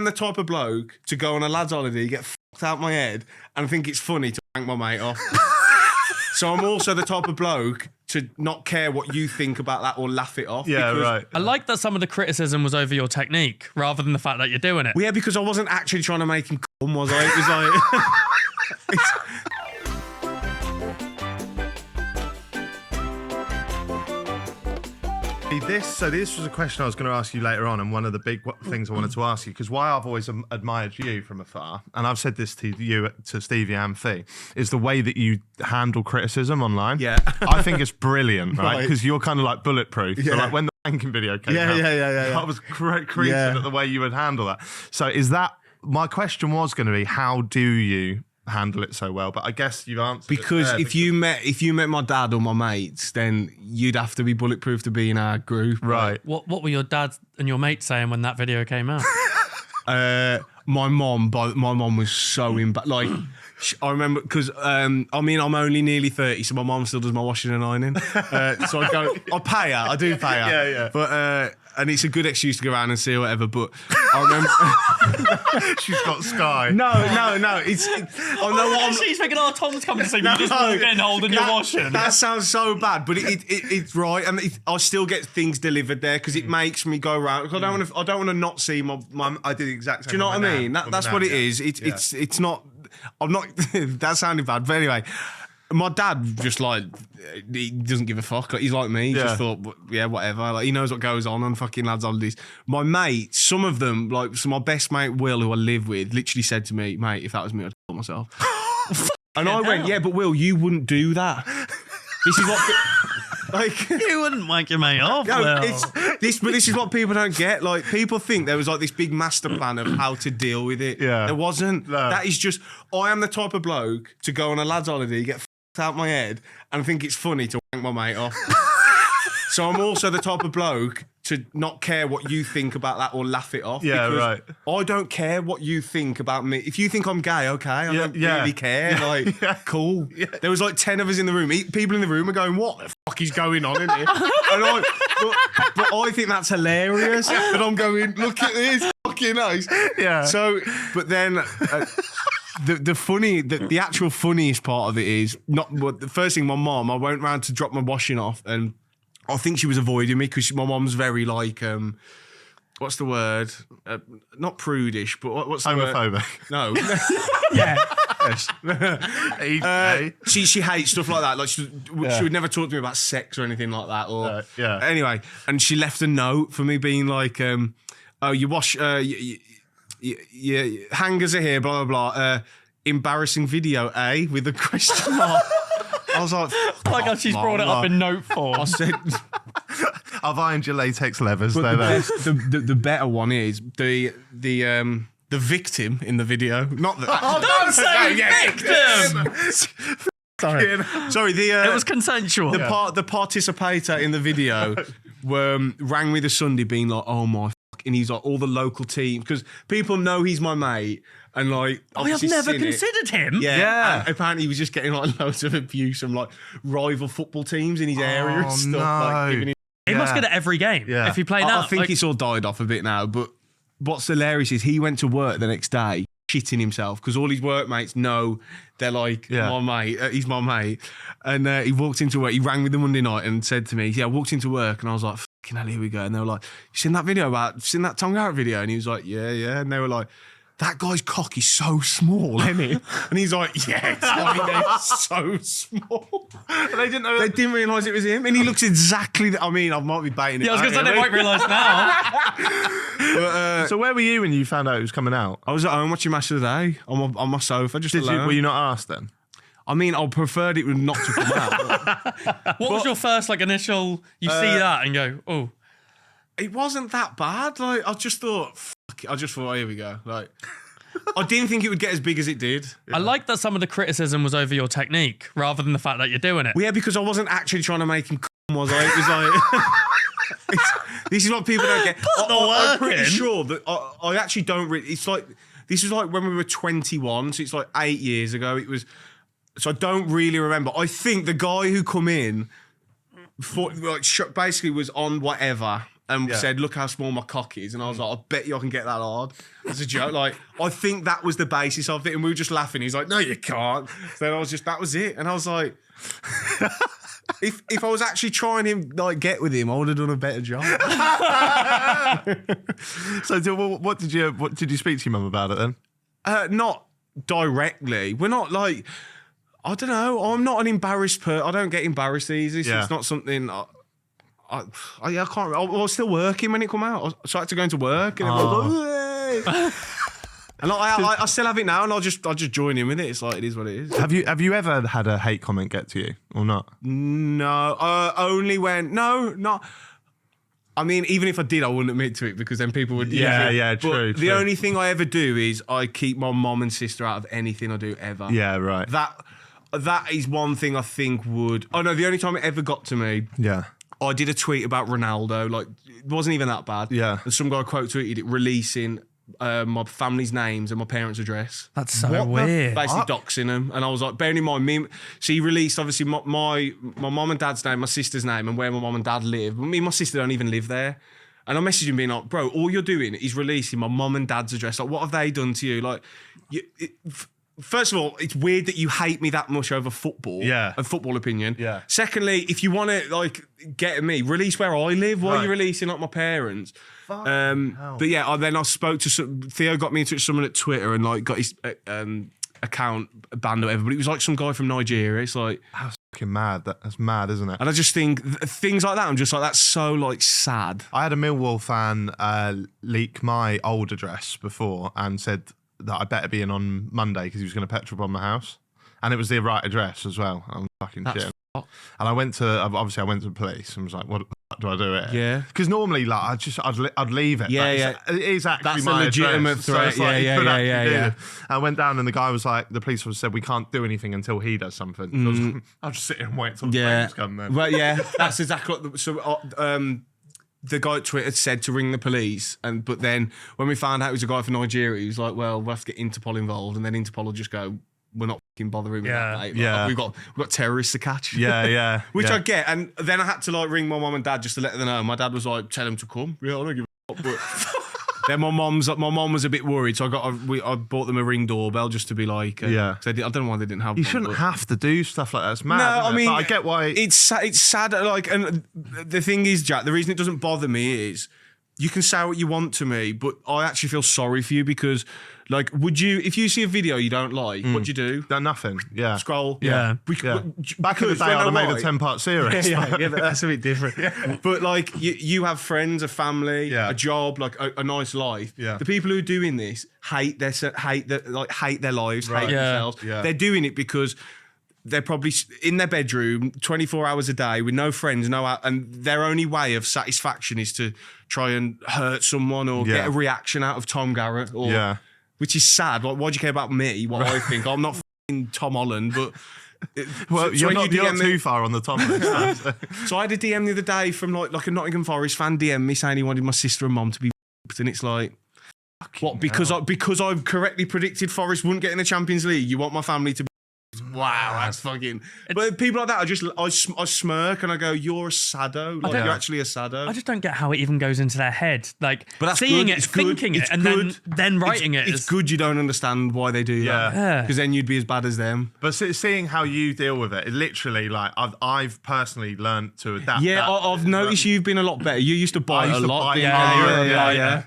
the type of bloke to go on a lad's holiday, get fucked out my head, and think it's funny to wank my mate off. So I'm also the type of bloke to not care what you think about that or laugh it off. Yeah, right. I like that some of the criticism was over your technique rather than the fact that you're doing it. Well, yeah, because I wasn't actually trying to make him come, was I? It was like... This was a question I was going to ask you later on, and one of the big things I wanted to ask you, because why I've always admired you from afar, and I've said this to you, to Stevie and Fee, is the way that you handle criticism online. Yeah. I think it's brilliant, right? Because you're kind of like bulletproof. Yeah. So like when the wanking video came out, I was creasing at the way you would handle that. So my question was going to be, how do you handle it so well? But I guess you've answered because if you met my dad or my mates, then you'd have to be bulletproof to be in our group, right? What were your dad and your mate saying when that video came out? My mom was so like. I remember because I'm only nearly 30, so my mom still does my washing and ironing. So I pay her. I do pay her. Yeah. But and it's a good excuse to go around and see whatever. But I remember she's got Sky. No. I know what she's thinking, oh, Tom's coming to see me. You just getting holding your washing. That sounds so bad, but it's right, and I still get things delivered there because it makes me go around. I don't want to not see my. I do the exact same. Do you know what I mean? That's what it is. It's not. I'm not. That sounded bad, but anyway. My dad just like he doesn't give a fuck. Like, he's like me. He just thought, yeah, whatever. Like he knows what goes on fucking lads' holidays. My mates, some of them, like my best mate Will, who I live with, literally said to me, "Mate, if that was me, I'd kill myself." And I went, "Yeah, but Will, you wouldn't do that." This is what. Like you wouldn't wank your mate off. No, Will. this is what people don't get. Like people think there was like this big master plan of how to deal with it. Yeah. There wasn't. No. That is just I am the type of bloke to go on a lad's holiday, get out my head and think it's funny to wank my mate off. So I'm also the type of bloke to not care what you think about that or laugh it off. Yeah, right. I don't care what you think about me. If you think I'm gay, okay, I don't really care. Like, cool. Yeah. There was like 10 of us in the room. People in the room are going, what the fuck is going on in here? But I think that's hilarious. But I'm going, look at this, fucking nice. Yeah. So, but then... The actual funniest part of it is the first thing. My mom, I went round to drop my washing off, and I think she was avoiding me because my mom's very like what's the word? Not prudish, but what's the homophobic? Word? No. Yeah. She hates stuff like that. Like she would never talk to me about sex or anything like that. Or anyway, and she left a note for me being like, "Oh, you wash." Yeah, hangers are here, blah, blah, blah. Embarrassing video, eh? With a question mark. I was like, oh my God, she's brought it up in note form. I said, I've ironed your latex levers. The better one is the victim in the video. Not the. Don't say victim! Sorry, it was consensual. The participator in the video rang me the Sunday being like, oh my. And he's like, all the local teams, because people know he's my mate, and like, I've never considered him. Yeah. Apparently, he was just getting like loads of abuse from like rival football teams in his area and stuff. No. Like, giving him. He must get it every game. Yeah. If he played now, I think it's all died off a bit now. But what's hilarious is he went to work the next day shitting himself because all his workmates know they're like my mate. He's my mate, and he walked into work. He rang me the Monday night and said to me, "Yeah, I walked into work," and I was like, "Fucking hell, here we go." And they were like, "You seen that Tom Garratt video?" And he was like, "Yeah." And they were like, "That guy's cock is so small, isn't it?" And he's like, "Yeah, it's so small." They didn't know. They didn't realise it was him, and he looks exactly. I might be baiting it. Yeah, I was going to say they might realise now. But, so where were you when you found out it was coming out? I was at home watching Match of the Day on my sofa, just alone. Were you not asked then? I mean, I preferred it not to come out. What was your first initial? You see that and go, oh. It wasn't that bad. Like I just thought, oh, here we go. Like I didn't think it would get as big as it did. I like that some of the criticism was over your technique rather than the fact that you're doing it. Well, yeah, because I wasn't actually trying to make him come, was I? It was like this is what people don't get. I'm pretty sure that I actually don't really. It's like this was like when we were 21, so it's like 8 years ago. It was. So I don't really remember. I think the guy who come in, basically was on whatever. and said, "Look how small my cock is," and I was like, "I bet you I can get that hard." As a joke, like I think that was the basis of it, and we were just laughing. He's like, "No, you can't." So then I was just, that was it, and I was like, if I was actually trying to like get with him, I would have done a better job. So, what did you speak to your mum about it then? Not directly. We're not like, I don't know. I'm not an embarrassed person. I don't get embarrassed easy. So it's not something. I can't. I was still working when it come out. So I had to go into work, and everyone was like, "Hey." And I still have it now, and I'll just join in with it. It's like, it is what it is. Have you ever had a hate comment get to you or not? No, only when not. I mean, even if I did, I wouldn't admit to it because then people would. True. The only thing I ever do is I keep my mom and sister out of anything I do ever. Yeah, right. That is one thing I think would. Oh no, the only time it ever got to me. Yeah. I did a tweet about Ronaldo. Like, it wasn't even that bad. Yeah. And some guy quote tweeted it releasing my family's names and my parents' address. That's so weird. Basically doxing them. And I was like, bearing in mind, so he released obviously my mom and dad's name, my sister's name, and where my mom and dad live. But me and my sister don't even live there. And I messaged him being like, bro, all you're doing is releasing my mom and dad's address. Like, what have they done to you? Like, first of all, it's weird that you hate me that much over football. Yeah. And football opinion. Yeah. Secondly, if you want to like get at me, release where I live. Why are you releasing like my parents? But yeah, then I spoke to Theo, got me in touch with someone at Twitter and like got his account banned or whatever. But it was like some guy from Nigeria. It's like, that's fucking mad. That's mad, isn't it? and I just think things like that, I'm just like, that's so like sad. I had a Millwall fan leak my old address before and said that I better be in on Monday because he was going to petrol bomb my house, and it was the right address as well. I'm fucking shit. And I went to the police and was like, "What the fuck do I do it?" Yeah, because normally like I'd leave it. Yeah, It is actually that's my a legitimate address, threat. So it's like, Yeah. I went down and the guy was like, the police officer said we can't do anything until he does something. So I was like, I'll just sit here and wait till the police come then. Well, yeah, that's exactly what the guy at Twitter said to ring the police, but then when we found out it was a guy from Nigeria, he was like, "Well, we'll have to get Interpol involved," and then Interpol will just go, "We're not fucking bothering with that, mate. Like, we've got terrorists to catch." Yeah. Which I get, and then I had to like ring my mum and dad just to let them know. My dad was like, "Tell them to come." Yeah, I don't give a fuck. But then my mum was a bit worried, so I bought them a Ring doorbell just to be like, I don't know why they didn't have. You shouldn't have to do stuff like that. It's mad. No, I mean, but I get why. It's sad. Like, and the thing is, Jack, the reason it doesn't bother me is you can say what you want to me, but I actually feel sorry for you because, like, if you see a video you don't like, what do you do? Done nothing. Yeah. Scroll. Yeah. Back in the day, I'd have made a 10-part series. Yeah, but that's a bit different. But like, you have friends, a family, a job, like a nice life. Yeah. The people who are doing this hate their lives, hate themselves. Yeah. They're doing it because they're probably in their bedroom 24 hours a day with no friends, and their only way of satisfaction is to try and hurt someone or get a reaction out of Tom Garratt. Which is sad. Like, why do you care about me? What I think? I'm not f***ing Tom Holland, but. Well, you're not too far on the Tom list. So I had a DM the other day from like a Nottingham Forest fan DM me saying he wanted my sister and mum to be and it's like, what? Because I correctly predicted Forest wouldn't get in the Champions League. You want my family to be? Wow, that's fucking. But people like that, I smirk and I go, "You're a sado. Like, you're actually a sado." I just don't get how it even goes into their head. Like, but that's seeing good. it, thinking it, and then writing it. It's good you don't understand why they do that. Because then you'd be as bad as them. But seeing how you deal with it literally, like, I've personally learned to adapt. Yeah, I've noticed you've been a lot better. You used to bite a lot. Yeah.